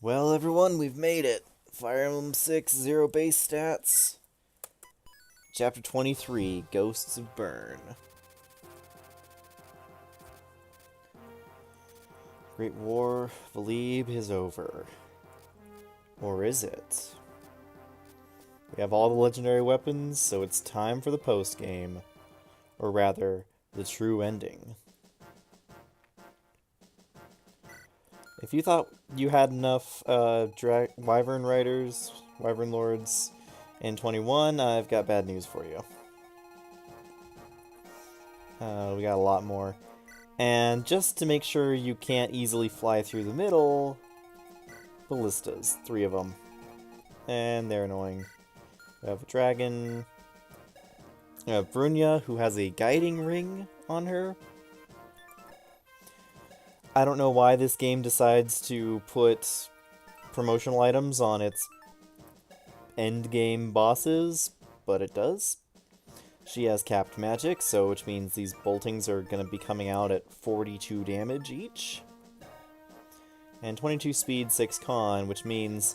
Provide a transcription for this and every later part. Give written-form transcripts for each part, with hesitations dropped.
Well, everyone, we've made it. Fire Emblem 6, Zero Base Stats. Chapter 23, Ghosts of Burn. Great War, Valib is over. Or is it? We have all the legendary weapons, so it's time for the post-game. Or rather, the true ending. If you thought you had enough Wyvern Riders, Wyvern Lords in 21, I've got bad news for you. We got a lot more. And just to make sure you can't easily fly through the middle, ballistas, 3 of them. And they're annoying. We have a dragon. We have Brunnya, who has a guiding ring on her. I don't know why this game decides to put promotional items on its endgame bosses, but it does. She has capped magic, which means these boltings are going to be coming out at 42 damage each. And 22 speed, 6 con, which means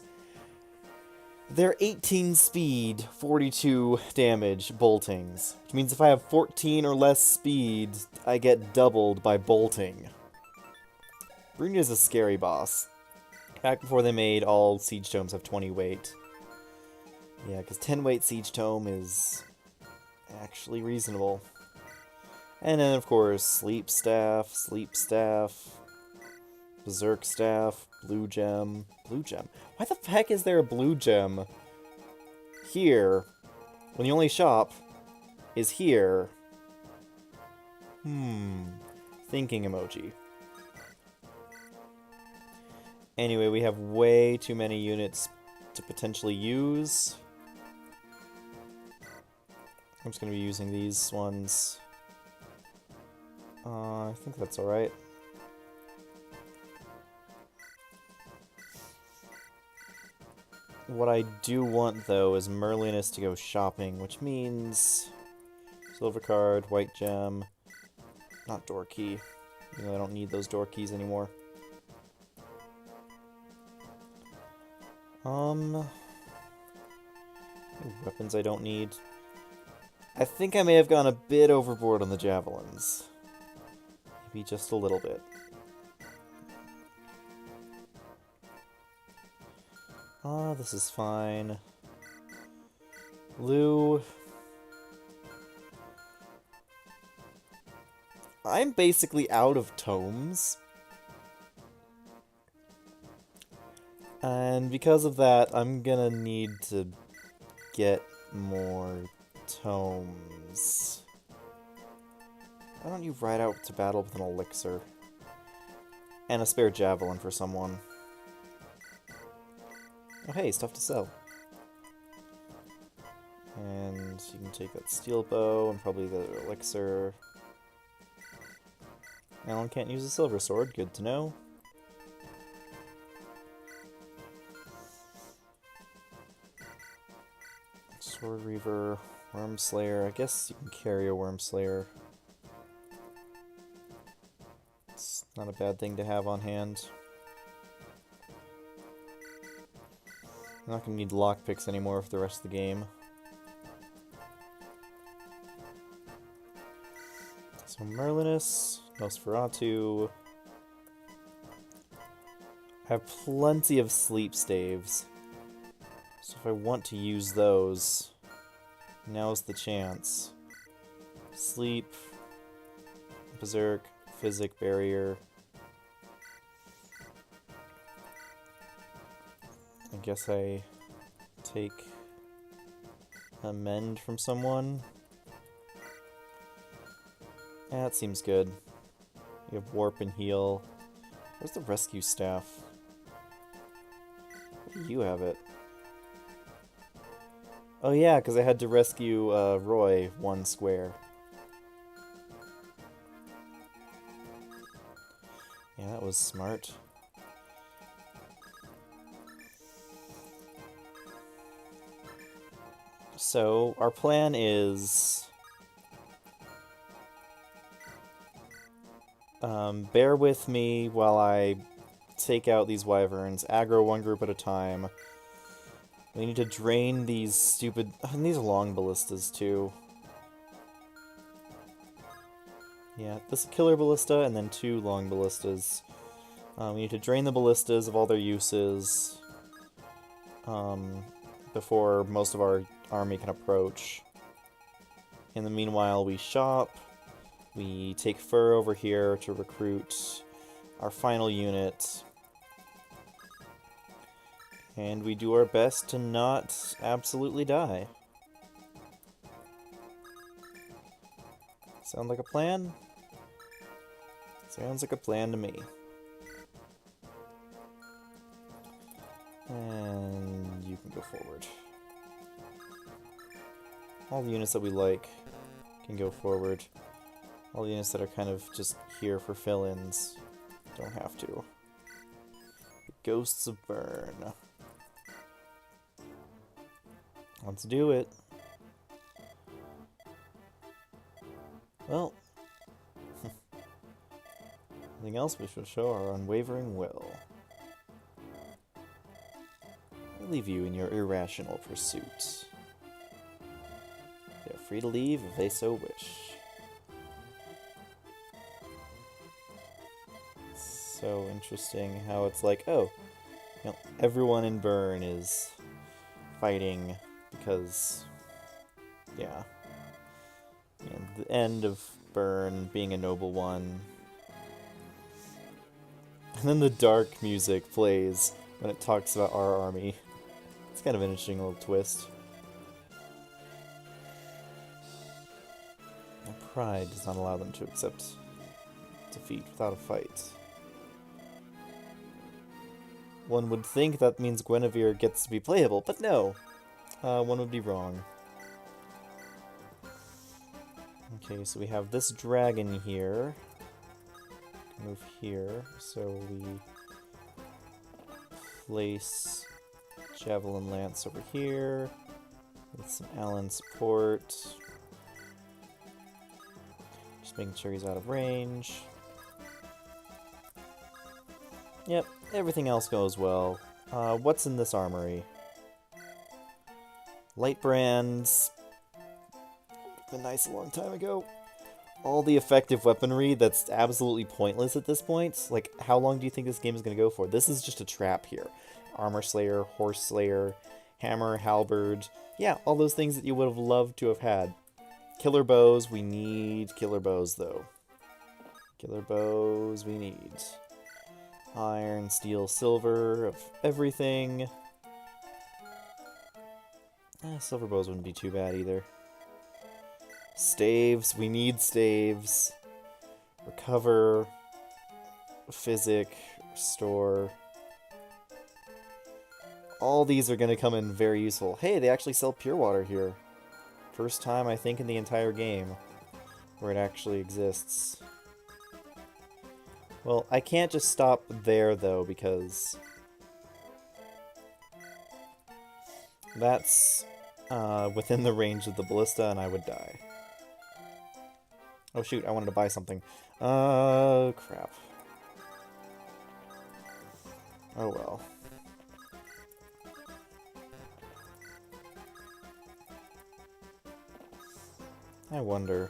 they're 18 speed, 42 damage boltings. Which means if I have 14 or less speed, I get doubled by bolting. Brunya's a scary boss. Back before they made all siege tomes have 20 weight. Yeah, because 10 weight siege tome is actually reasonable. And then, of course, Sleep Staff, Berserk Staff, Blue Gem. Blue Gem? Why the heck is there a Blue Gem here when the only shop is here? Thinking emoji. Anyway, we have way too many units to potentially use. I'm just going to be using these ones. I think that's alright. What I do want, though, is Merlinus to go shopping, which means silver card, white gem, not door key. You know, I don't need those door keys anymore. Weapons I don't need. I think I may have gone a bit overboard on the javelins. Maybe just a little bit. This is fine. Lou. I'm basically out of tomes. And because of that, I'm gonna need to get more tomes. Why don't you ride out to battle with an elixir? And a spare javelin for someone. Oh hey, stuff to sell. And you can take that steel bow and probably the elixir. Alan can't use a silver sword, good to know. Sword Reaver, Worm Slayer. I guess you can carry a Worm Slayer. It's not a bad thing to have on hand. I'm not going to need lockpicks anymore for the rest of the game. So Merlinus, Nosferatu. I have plenty of sleep staves. So if I want to use those, now's the chance. Sleep, Berserk, Physic Barrier. I guess I take a mend from someone. Yeah, that seems good. You have Warp and Heal. Where's the Rescue Staff? Where do you have it? Oh yeah, because I had to rescue Roy one square. Yeah, that was smart. So, our plan is... bear with me while I take out these wyverns, aggro one group at a time. We need to drain these stupid... And these are long ballistas, too. Yeah, this is a killer ballista, and then 2 long ballistas. We need to drain the ballistas of all their uses before most of our army can approach. In the meanwhile, we shop. We take fur over here to recruit our final unit. And we do our best to not absolutely die. Sound like a plan? Sounds like a plan to me. And you can go forward. All the units that we like can go forward. All the units that are kind of just here for fill-ins don't have to. The Ghosts of Burn. Let's do it. Well, anything else we should show our unwavering will. I leave you in your irrational pursuit. They're free to leave if they so wish. It's so interesting how it's like, oh, you know, everyone in Burn is fighting because, yeah. And the end of Burn being a noble one. And then the dark music plays when it talks about our army. It's kind of an interesting little twist. Their pride does not allow them to accept defeat without a fight. One would think that means Guinevere gets to be playable, but no. One would be wrong. Okay, so we have this dragon here. Move here, so we place Javelin Lance over here with some Allen support. Just making sure he's out of range. Yep, everything else goes well. What's in this armory? Light brands. Been nice a long time ago. All the effective weaponry that's absolutely pointless at this point. Like, how long do you think this game is going to go for? This is just a trap here. Armor Slayer, Horse Slayer, Hammer, Halberd. Yeah, all those things that you would have loved to have had. Killer bows, we need killer bows, though. Killer bows, we need. Iron, steel, silver, of everything. Silver bows wouldn't be too bad either. Staves, we need staves. Recover. Physic. Restore. All these are going to come in very useful. Hey, they actually sell pure water here. First time, I think, in the entire game where it actually exists. Well, I can't just stop there, though, because that's within the range of the ballista, and I would die. Oh shoot, I wanted to buy something. Crap. Oh well. I wonder.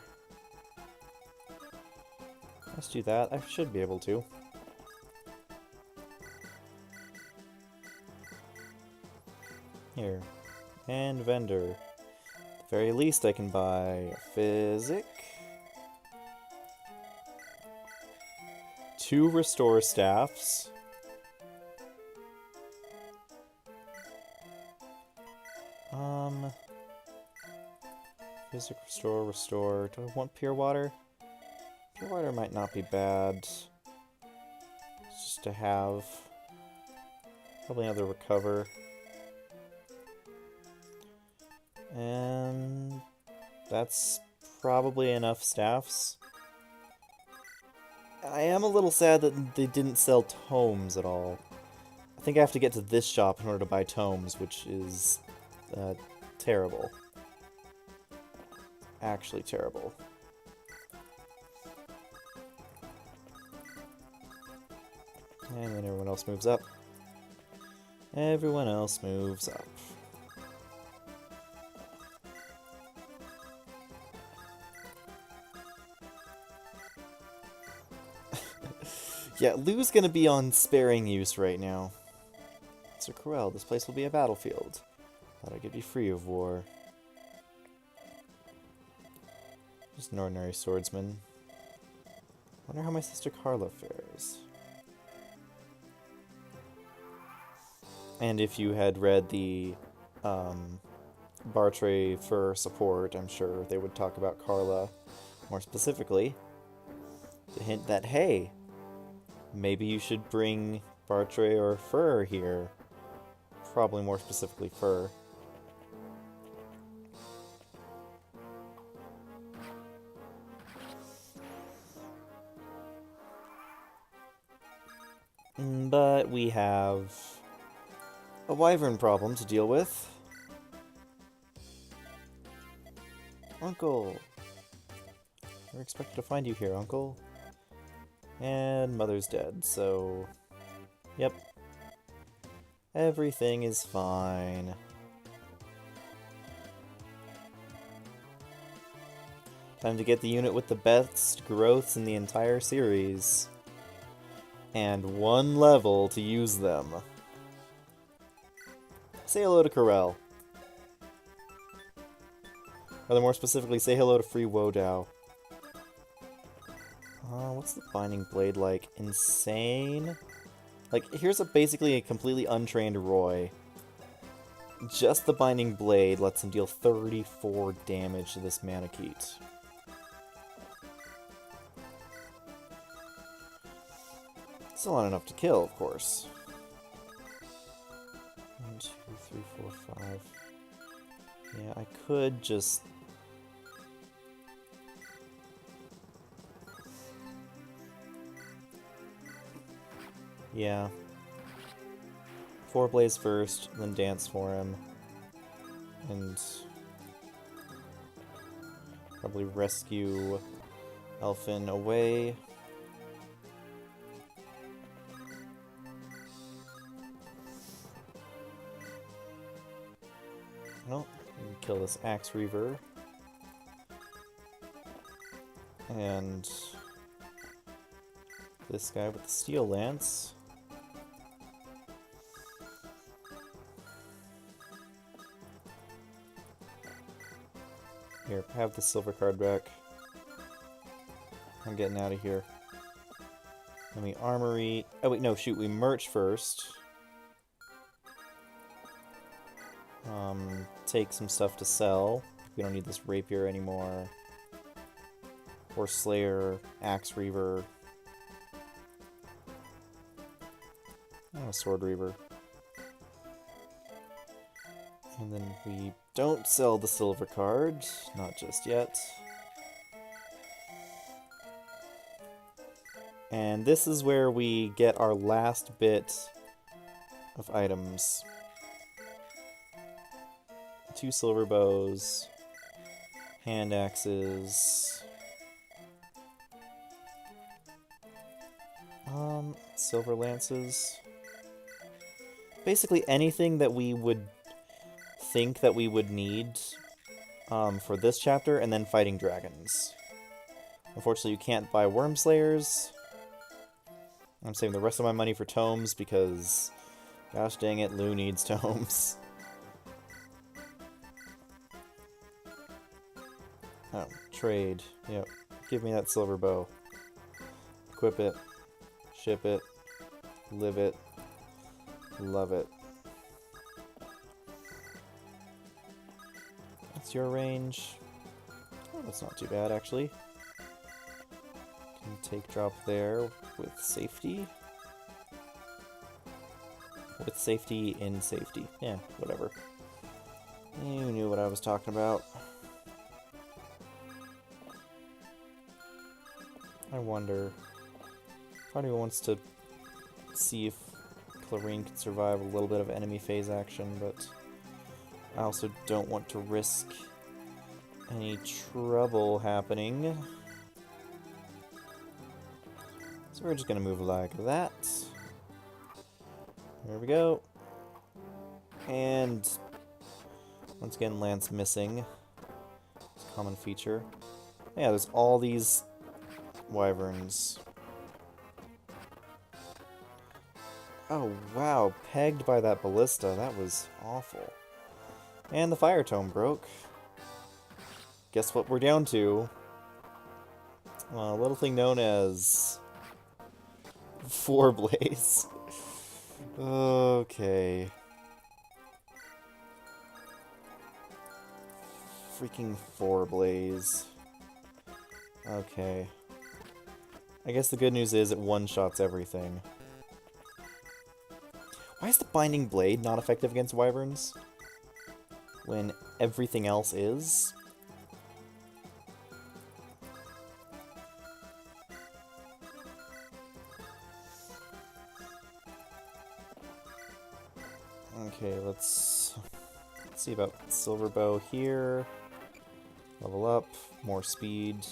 Let's do that. I should be able to. Here. And vendor. At the very least I can buy a physic. 2 restore staffs. Physic, restore. Do I want pure water? Pure water might not be bad. Just to have. Probably another recover. And that's probably enough staffs. I am a little sad that they didn't sell tomes at all. I think I have to get to this shop in order to buy tomes, which is terrible. Actually terrible. And then everyone else moves up. Everyone else moves up. Yeah, Lou's gonna be on sparing use right now. Sir Cruel, this place will be a battlefield. Thought I could be free of war. Just an ordinary swordsman. Wonder how my sister Carla fares. And if you had read the Bartray for support, I'm sure they would talk about Carla more specifically. To hint that, hey, maybe you should bring Bartray or Fur here. Probably more specifically Fur. But we have a wyvern problem to deal with. Uncle! We're expected to find you here, Uncle. And Mother's dead, so... Yep. Everything is fine. Time to get the unit with the best growths in the entire series. And 1 level to use them. Say hello to Corel. Or more specifically, say hello to Free Wodao. What's the Binding Blade like? Insane? Like, here's basically a completely untrained Roy. Just the Binding Blade lets him deal 34 damage to this Manakete. Still not enough to kill, of course. 1, 2, 3, 4, 5. Yeah, I could just... Yeah. 4 Blaze first, then dance for him. And... probably rescue Elfin away. Well, we can kill this Axe Reaver. And this guy with the Steel Lance. Here, have the silver card back. I'm getting out of here. Let me armory... Oh wait, no, shoot, we merch first. Take some stuff to sell. We don't need this rapier anymore. Horse Slayer, Axe Reaver. Oh, Sword Reaver. And then we don't sell the silver card, not just yet. And this is where we get our last bit of items. 2 silver bows, hand axes, silver lances. Basically anything that we would think that we would need for this chapter, and then fighting dragons. Unfortunately, you can't buy Worm Slayers. I'm saving the rest of my money for tomes because, gosh dang it, Lou needs tomes. Oh, trade. Yep. Give me that silver bow. Equip it. Ship it. Live it. Love it. What's your range? Oh, that's not too bad, actually. Can take drop there with safety. With safety in safety. Yeah, whatever. You knew what I was talking about. I wonder. Part of me wants to see if Clarine can survive a little bit of enemy phase action, but I also don't want to risk any trouble happening. So we're just gonna move like that. There we go. And once again, Lance missing. It's a common feature. Yeah, there's all these wyverns. Oh, wow. Pegged by that ballista. That was awful. And the fire tome broke. Guess what we're down to? A little thing known as... Four Blaze. Okay. Freaking Four Blaze. Okay. I guess the good news is it one-shots everything. Why is the Binding Blade not effective against wyverns? When everything else is? Okay, let's see about Silver Bow here. Level up, more speed.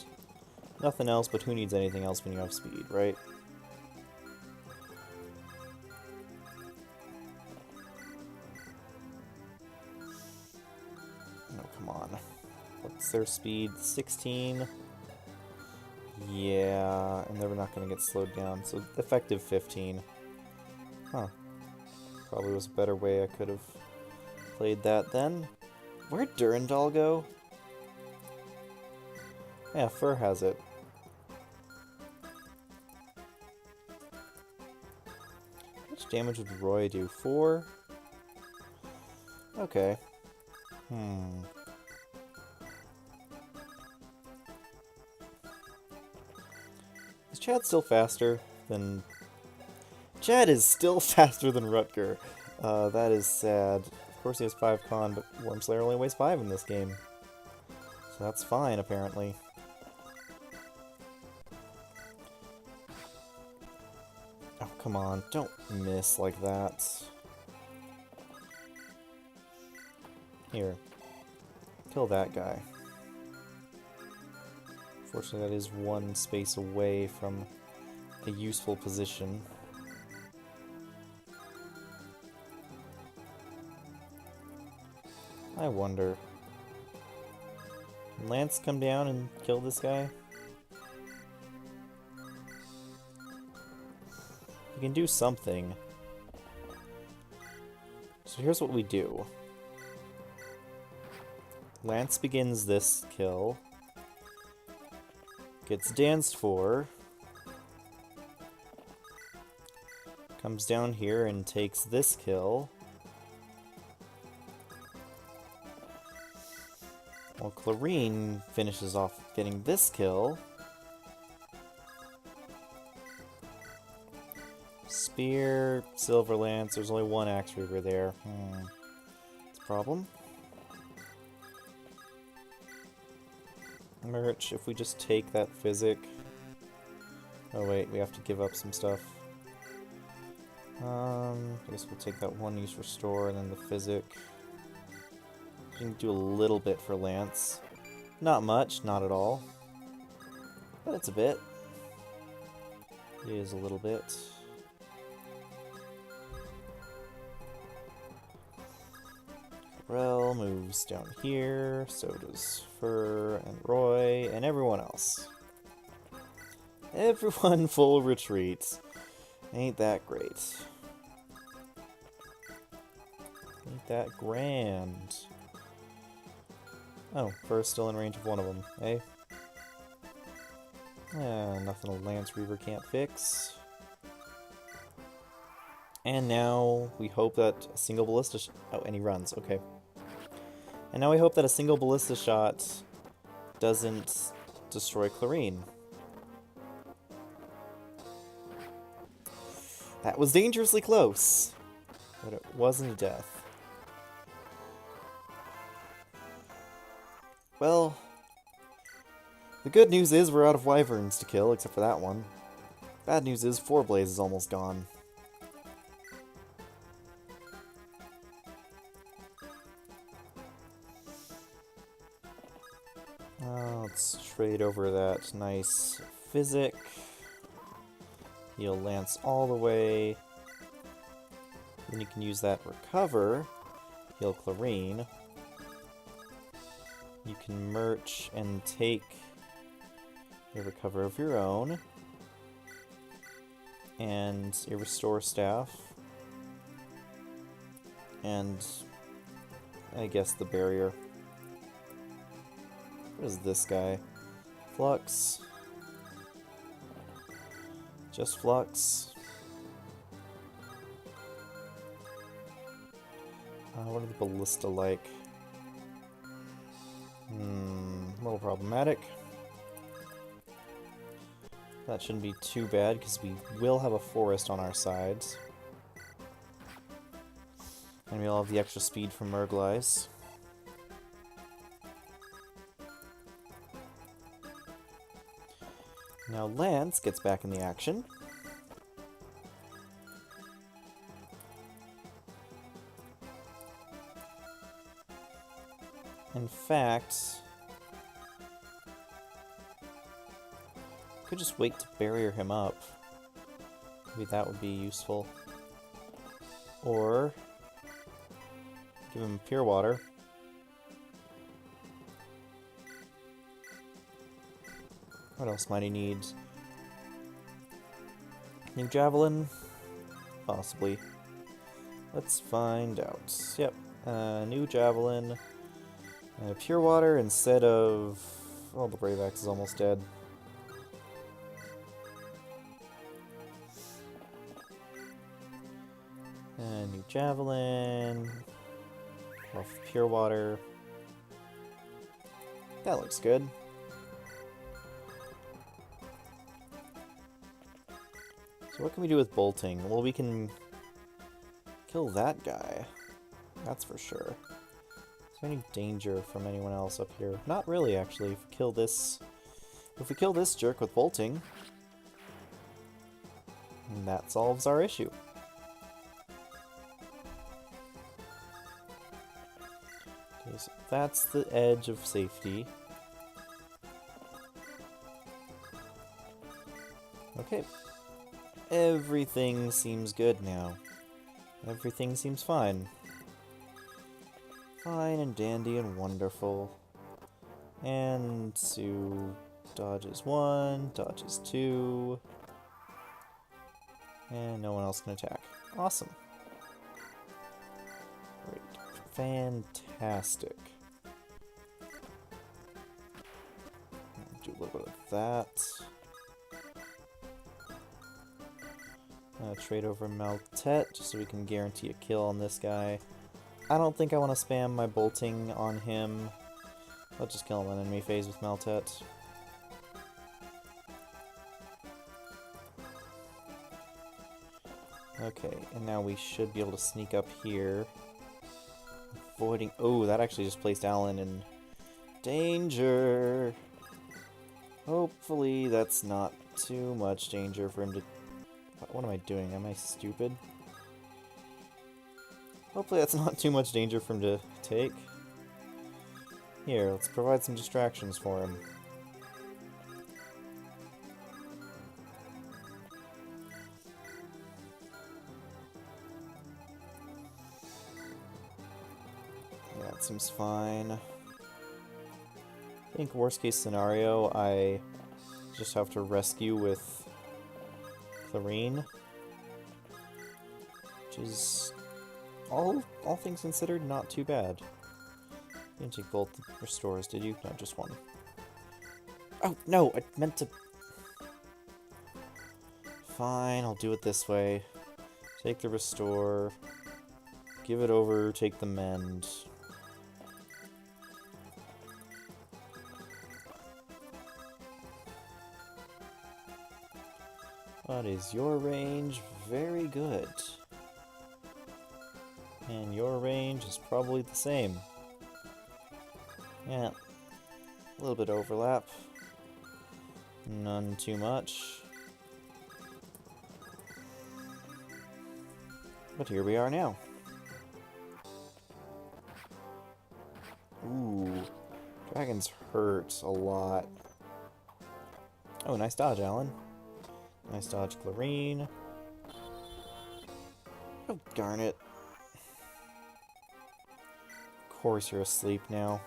Nothing else, but who needs anything else when you have speed, right? Oh, come on. What's their speed? 16? Yeah, and they're not going to get slowed down, so effective 15. Huh. Probably was a better way I could have played that then. Where'd Durandal go? Yeah, Fur has it. How much damage would Roy do? 4? Okay. Is Chad still faster than... Chad is still faster than Rutger. That is sad. Of course he has 5 con, but Wormslayer only weighs 5 in this game. So that's fine, apparently. Oh, come on. Don't miss like that. Here. Kill that guy. Fortunately, that is one space away from a useful position. I wonder. Can Lance come down and kill this guy? You can do something. So here's what we do. Lance begins this kill. Gets danced for. Comes down here and takes this kill. While Clarine finishes off getting this kill. Spear, Silver Lance, there's only one Axe Reaver there. It's a problem. Merch, if we just take that Physic... Oh wait, we have to give up some stuff. I guess we'll take that one use Restore and then the Physic. You can do a little bit for Lance. Not much, not at all. But it's a bit. It is a little bit. Rel moves down here, so does Fur and Roy and everyone else. Everyone full retreat. Ain't that great. Ain't that grand. Oh, Fur's still in range of one of them, eh? Nothing a Lance Reaver can't fix. And now we hope that a single ballista oh, and he runs, okay. And now we hope that a single ballista shot doesn't destroy Clarine. That was dangerously close, but it wasn't a death. Well, the good news is we're out of wyverns to kill, except for that one. Bad news is Four Blaze is almost gone. Let's trade over that nice Physic. Heal Lance all the way. Then you can use that recover, heal Clarine. You can merch and take a recover of your own. And a restore staff. And I guess the barrier. What is this guy? Flux. Just Flux. What are the ballista like? A little problematic. That shouldn't be too bad, because we will have a forest on our sides. And we'll have the extra speed from Murgleis. Now Lance gets back in the action. In fact, I could just wait to barrier him up. Maybe that would be useful. Or give him pure water. What else might he need? New javelin? Possibly. Let's find out. Yep. New javelin. Pure water instead of... Oh, the Brave Axe is almost dead. New javelin. Off pure water. That looks good. So what can we do with bolting? Well, we can kill that guy. That's for sure. Is there any danger from anyone else up here? Not really, actually. If we kill this jerk with bolting, that solves our issue. Okay, so that's the edge of safety. Okay. Everything seems good now. Everything seems fine. Fine and dandy and wonderful. And Sue dodges 1, dodges 2. And no one else can attack. Awesome. Great. Fantastic. Do a little bit of that. Trade over Maltet, just so we can guarantee a kill on this guy. I don't think I want to spam my bolting on him. I'll just kill him in enemy phase with Maltet. Okay, and now we should be able to sneak up here. Avoiding... Oh, that actually just placed Alan in danger! Hopefully that's not too much danger for him to... What am I doing? Am I stupid? Hopefully that's not too much danger for him to take. Here, let's provide some distractions for him. Yeah, it seems fine. I think worst case scenario, I just have to rescue with Clarine, which is all things considered not too bad. You didn't take both restores, did you? No, just one. Oh no, I meant to. Fine, I'll do it this way. Take the restore, give it over, take the mend. What is your range? Very good. And your range is probably the same. Yeah. A little bit overlap. None too much. But here we are now. Ooh. Dragons hurt a lot. Oh, nice dodge, Alan. Nice dodge, Clarine. Oh, darn it. Of course you're asleep now.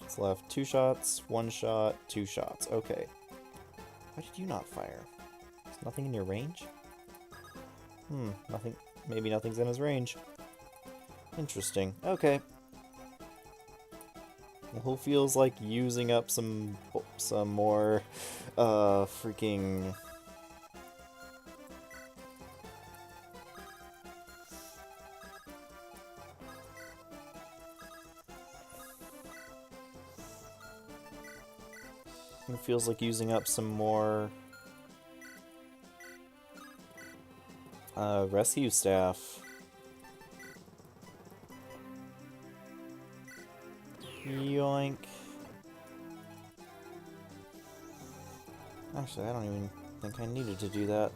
It's left 2 shots, 1 shot, 2 shots. Okay. Why did you not fire? Is nothing in your range? Nothing. Maybe nothing's in his range. Interesting. Okay. Well, who feels like using up some more, freaking... Who feels like using up some more, rescue staff? Yoink. Actually, I don't even think I needed to do that.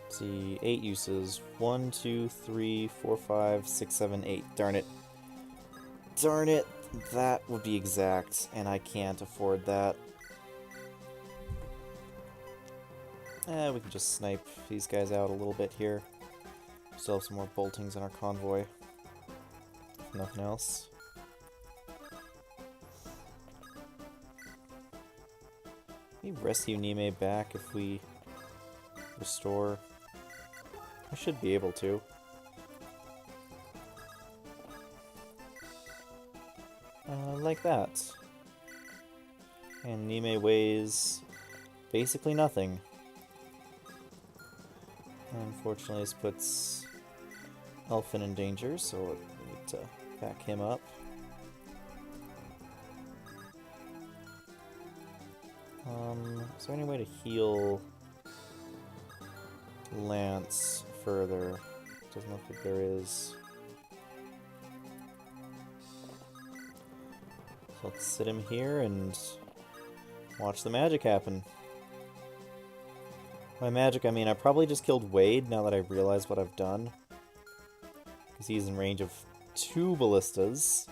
Let's see, 8 uses. 1, 2, 3, 4, 5, 6, 7, 8. Darn it. Darn it! That would be exact, and I can't afford that. We can just snipe these guys out a little bit here. Still have some more boltings in our convoy. If nothing else. Maybe rescue Nime back if we restore. I should be able to. Like that. And Nime weighs basically nothing. Unfortunately, this puts Elfin in danger, so we need to back him up. Is there any way to heal Lance further? Doesn't look like there is. So let's sit him here and watch the magic happen. By magic, I mean I probably just killed Wade now that I realize what I've done. Because he's in range of 2 ballistas.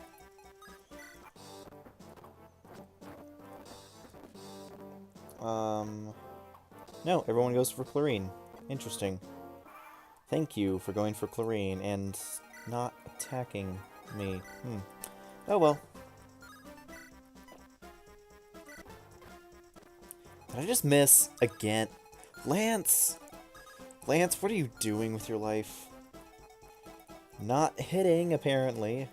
No, everyone goes for Chlorine. Interesting. Thank you for going for Chlorine and not attacking me. Oh well. Did I just miss again? Lance! Lance, what are you doing with your life? Not hitting, apparently.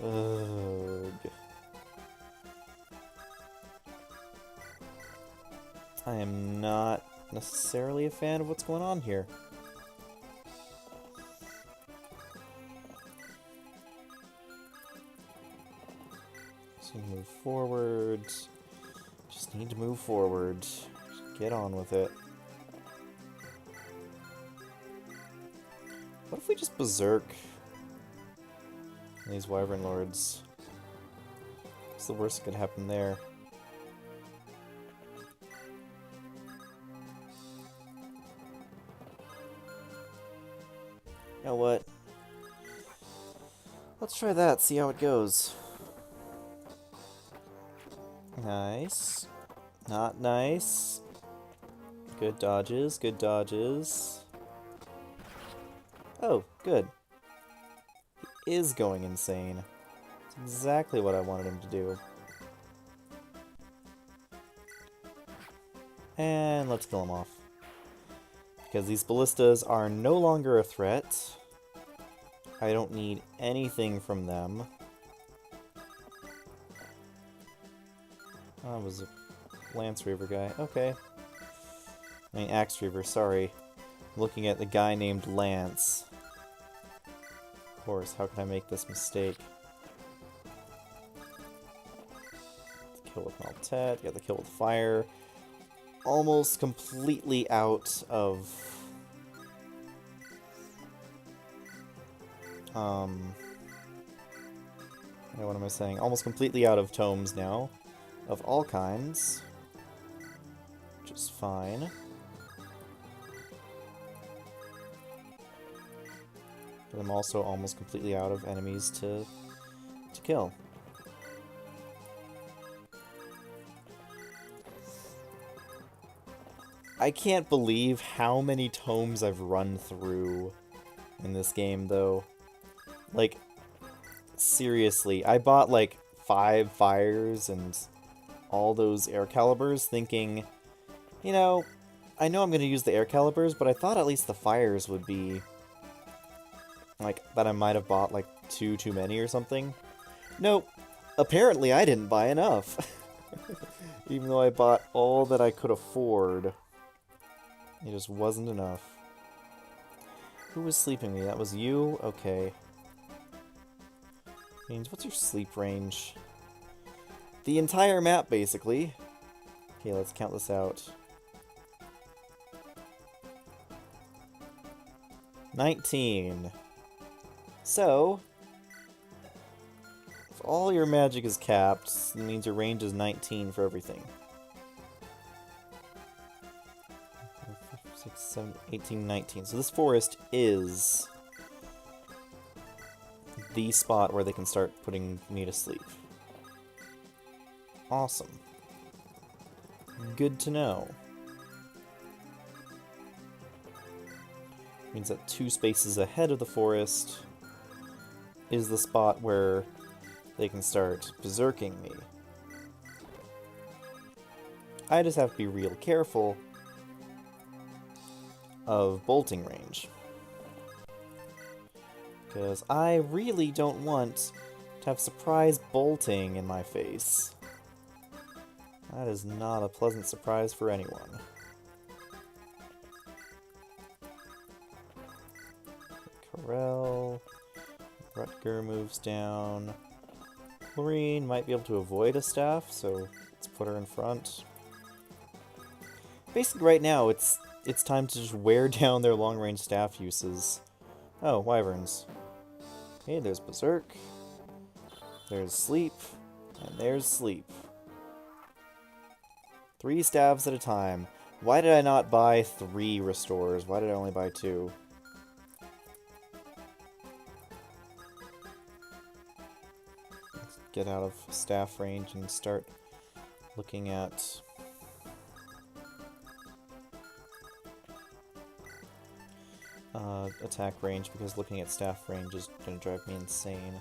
Ugh. I am not necessarily a fan of what's going on here. So move forward. Just need to move forward. Just get on with it. What if we just berserk these Wyvern Lords? What's the worst that could happen there? You know what? Let's try that, see how it goes. Nice. Not nice. Good dodges, good dodges. Oh, good. He is going insane. That's exactly what I wanted him to do. And let's kill him off. Because these ballistas are no longer a threat. I don't need anything from them. Oh, it was a Lance Reaver guy. Okay. I mean, Axe Reaver, sorry. I'm looking at the guy named Lance. Of course, how could I make this mistake? The kill with Maltet, got the kill with Fire. Almost completely out of... what am I saying? Almost completely out of tomes now. Of all kinds. Which is fine. But I'm also almost completely out of enemies to kill. I can't believe how many tomes I've run through in this game, though. Like, seriously, I bought like 5 fires and all those air calibers thinking, you know, I know I'm going to use the air calibers, but I thought at least the fires would be, like, that I might have bought like 2 too many or something. Nope. Apparently I didn't buy enough. Even though I bought all that I could afford, it just wasn't enough. Who was sleeping me? That was you? Okay. Means, what's your sleep range? The entire map, basically. Okay, let's count this out. 19. So, if all your magic is capped, it means your range is 19 for everything. 6, 7, 18, 19. So this forest is the spot where they can start putting me to sleep. Awesome. Good to know. Means that 2 spaces ahead of the forest is the spot where they can start berserking me. I just have to be real careful of bolting range. Because I really don't want to have surprise bolting in my face. That is not a pleasant surprise for anyone. Corel. Rutger moves down. Lorene might be able to avoid a staff, so let's put her in front. Basically right now, it's time to just wear down their long-range staff uses. Oh, wyverns. Okay, there's Berserk. There's Sleep. And there's Sleep. 3 staves at a time. Why did I not buy 3 restores? Why did I only buy 2? Let's get out of staff range and start looking at attack range, because looking at staff range is going to drive me insane.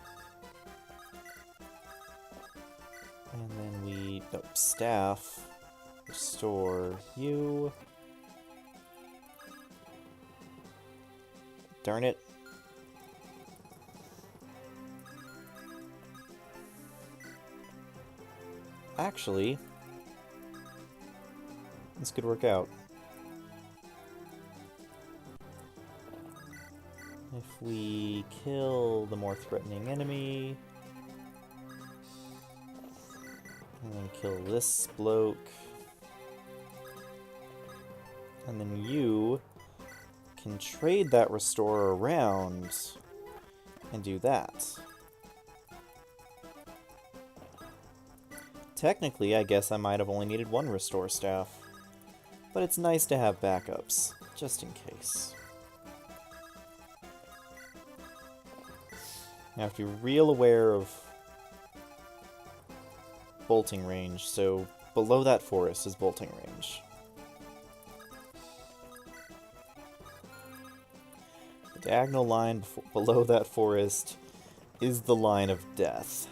And then we... Nope, staff. Restore you. Darn it. Actually, this could work out. If we kill the more threatening enemy, and then kill this bloke, and then you can trade that restore around and do that. Technically, I guess I might have only needed 1 restore staff, but it's nice to have backups, just in case. I have to be real aware of bolting range, so below that forest is bolting range. The diagonal line below that forest is the line of death.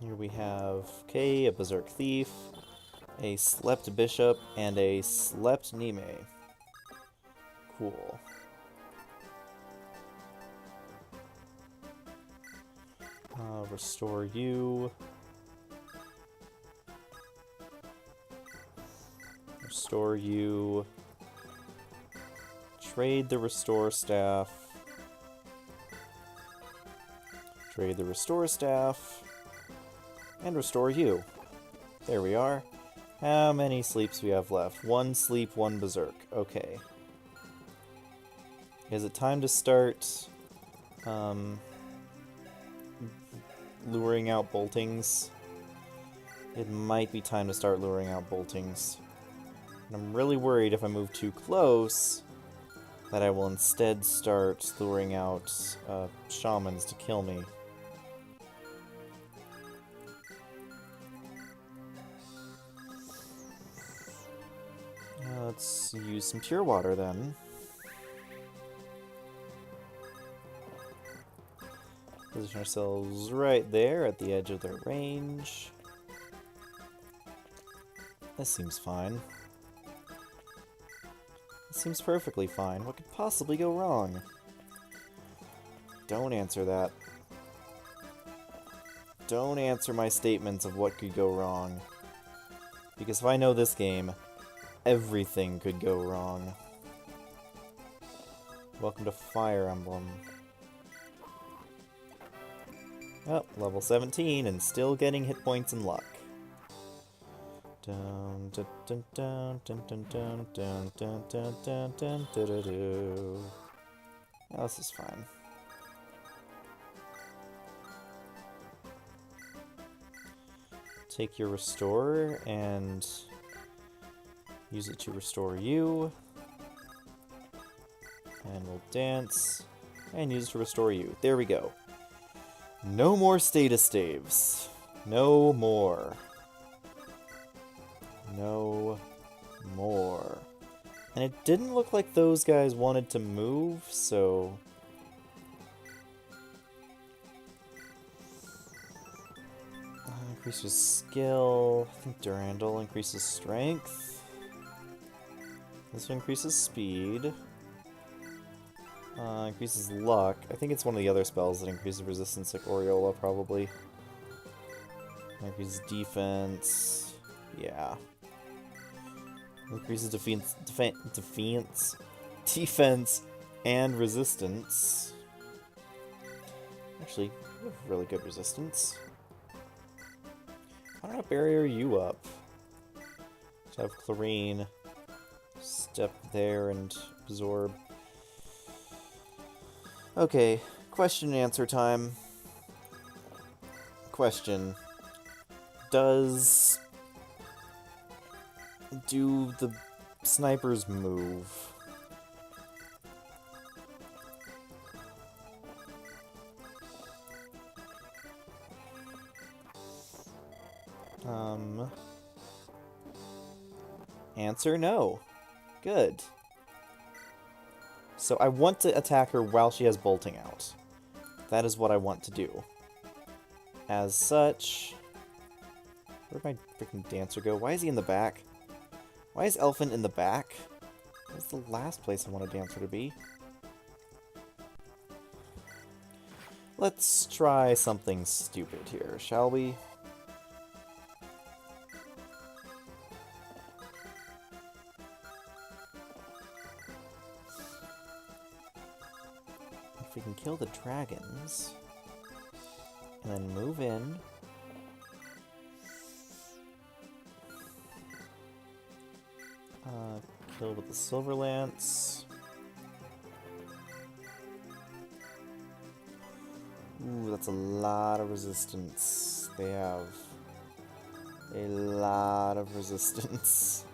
Here we have, okay, a Berserk Thief, a Slept Bishop, and a Slept Nime. Cool. Restore you. Restore you. Trade the Restore Staff. Trade the Restore Staff. And restore you. There we are. How many sleeps we have left? 1 sleep, 1 berserk. Okay. Is it time to start luring out boltings? It might be time to start luring out boltings. And I'm really worried if I move too close, that I will instead start luring out shamans to kill me. Let's use some pure water then. Position ourselves right there at the edge of their range. This seems fine. This seems perfectly fine. What could possibly go wrong? Don't answer that. Don't answer my statements of what could go wrong. Because if I know this game, everything could go wrong. Welcome to Fire Emblem. Oh, level 17 and still getting hit points and luck. Dun dun dun dun dun dun dun dun dun dun dun dun dun dun. Oh, this is fine. Take your restore and use it to restore you. And we'll dance and use it to restore you. There we go. No more status staves. No more. No more. And it didn't look like those guys wanted to move, so... increases skill. I think Durandal increases strength. This one increases speed. Increases luck. I think it's one of the other spells that increases resistance, like Aureola, probably. Increases defense. Yeah. Increases defense, and resistance. Actually, we have really good resistance. Why don't I barrier you up? Let's have Chlorine step there and absorb. Okay, question and answer time. Question. Do the snipers move? Answer no. Good. So I want to attack her while she has bolting out. That is what I want to do. As such... Where'd my freaking dancer go? Why is he in the back? Why is Elfin in the back? That's the last place I want a dancer to be. Let's try something stupid here, shall we? If we can kill the dragons, and then move in. Kill with the Silver Lance. Ooh, that's a lot of resistance. They have a lot of resistance.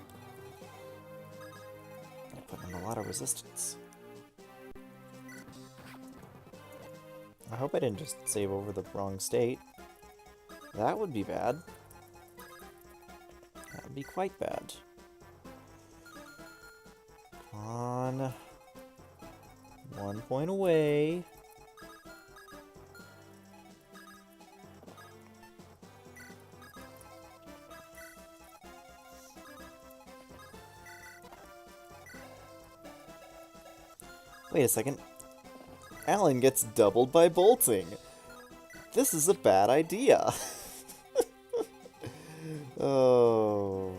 I put in a lot of resistance. I hope I didn't just save over the wrong state. That would be bad. That would be quite bad. Come on. 1 point away. Wait a second. Alan gets doubled by bolting. This is a bad idea. Oh.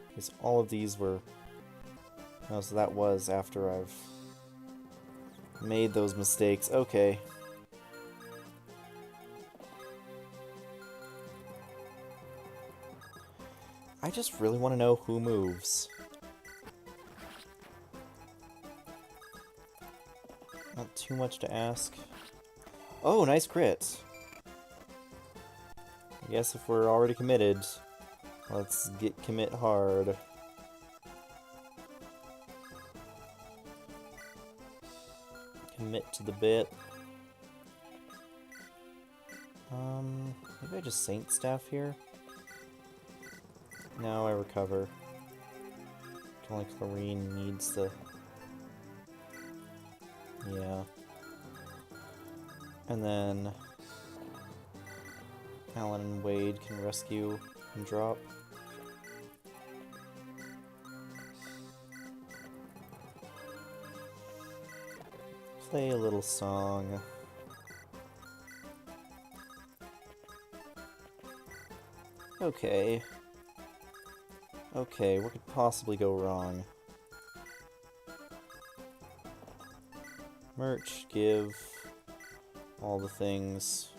Because all of these were... Oh, so that was after I've made those mistakes. Okay. I just really want to know who moves. Not too much to ask. Oh, nice crit. I guess if we're already committed, let's commit hard. commit to the bit. Maybe I just Saint Staff here? No, I recover. Only Chlorine needs the... Yeah. And then... Alan and Wade can rescue and drop. Play a little song. Okay. Okay, what could possibly go wrong? Merch, give, all the things.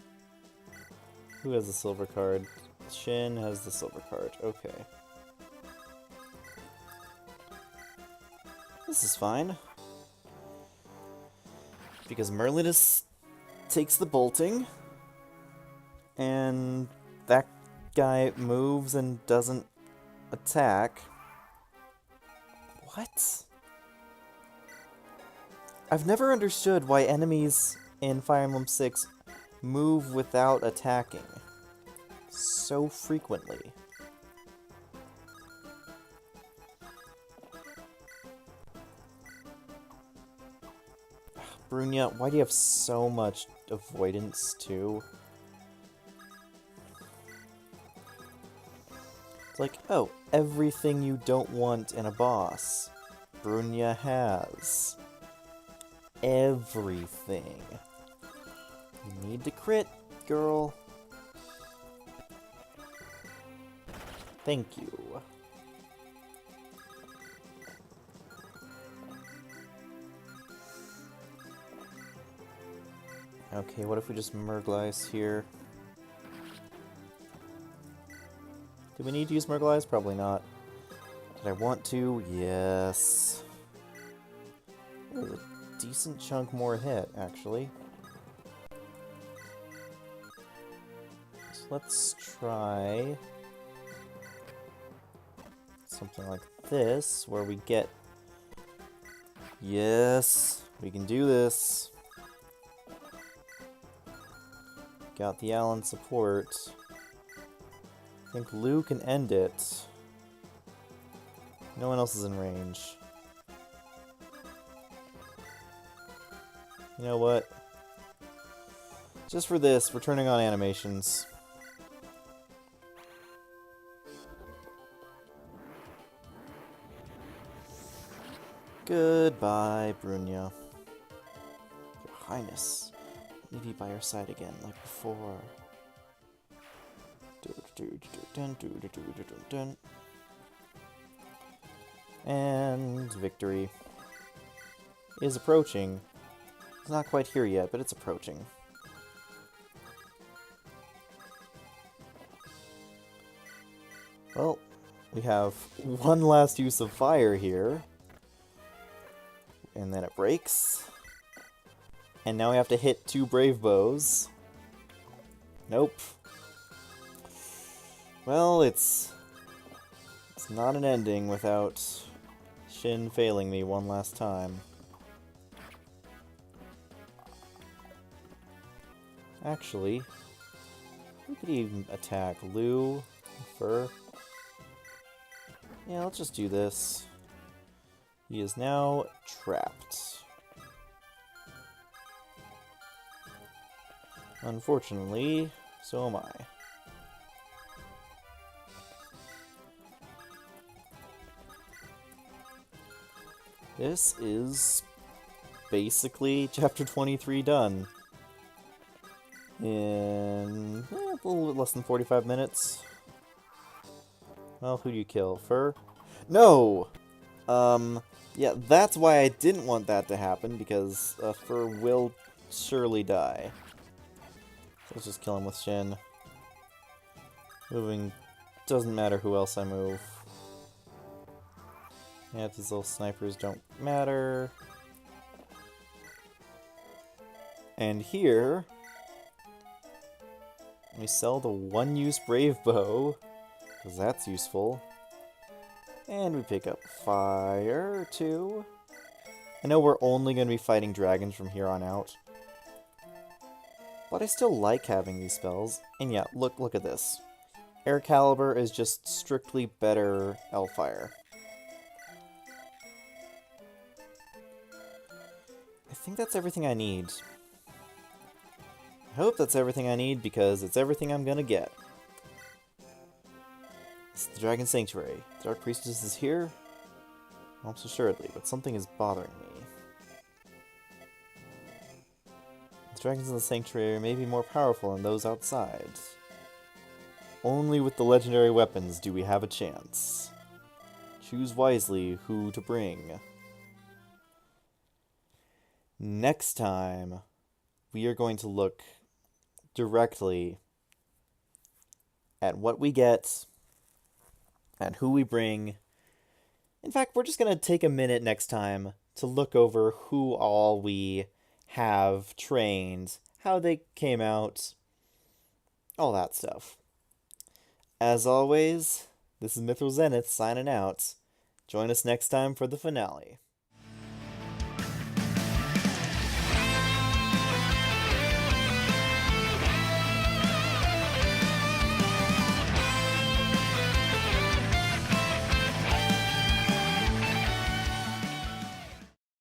Who has the silver card? Shin has the silver card. Okay. This is fine. Because Merlinus takes the bolting, and that guy moves and doesn't attack. What? I've never understood why enemies in Fire Emblem 6 move without attacking so frequently. Brunnya, why do you have so much avoidance, too? It's like, oh, everything you don't want in a boss, Brunnya has. Everything. You need to crit, girl. Thank you. Okay, what if we just Murglice here? Do we need to use Murglice? Probably not. Did I want to? Yes. There's a decent chunk more hit, actually. So let's try something like this, where we get... Yes! We can do this! Got the Alan support. I think Lou can end it. No one else is in range. You know what? Just for this, we're turning on animations. Goodbye, Brunnya. Your Highness. Evie by your side again, like before. And victory is approaching. It's not quite here yet, but it's approaching. Well, we have one last use of fire here. And then it breaks. And now we have to hit 2 Brave Bows. Nope. Well, it's not an ending without Shin failing me one last time. Actually, we could even attack Lou, Fur. Yeah, let's just do this. He is now trapped. Unfortunately, so am I. This is basically Chapter 23 done. In a little bit less than 45 minutes. Well, who do you kill? Fur? No! Yeah, that's why I didn't want that to happen, because Fur will surely die. So let's just kill him with Shin. Moving doesn't matter who else I move. Yeah, these little snipers don't matter. And here, we sell the one-use Brave Bow, because that's useful. And we pick up fire, too. I know we're only going to be fighting dragons from here on out, but I still like having these spells. And yeah, look at this. Air Caliber is just strictly better Hellfire. I think that's everything I need. I hope that's everything I need because it's everything I'm gonna get. It's the Dragon Sanctuary. The Dark Priestess is here? Almost assuredly, but something is bothering me. The dragons in the Sanctuary may be more powerful than those outside. Only with the legendary weapons do we have a chance. Choose wisely who to bring. Next time, we are going to look directly at what we get, at who we bring. In fact, we're just going to take a minute next time to look over who all we have trained, how they came out, all that stuff. As always, this is Mithril Zenith signing out. Join us next time for the finale.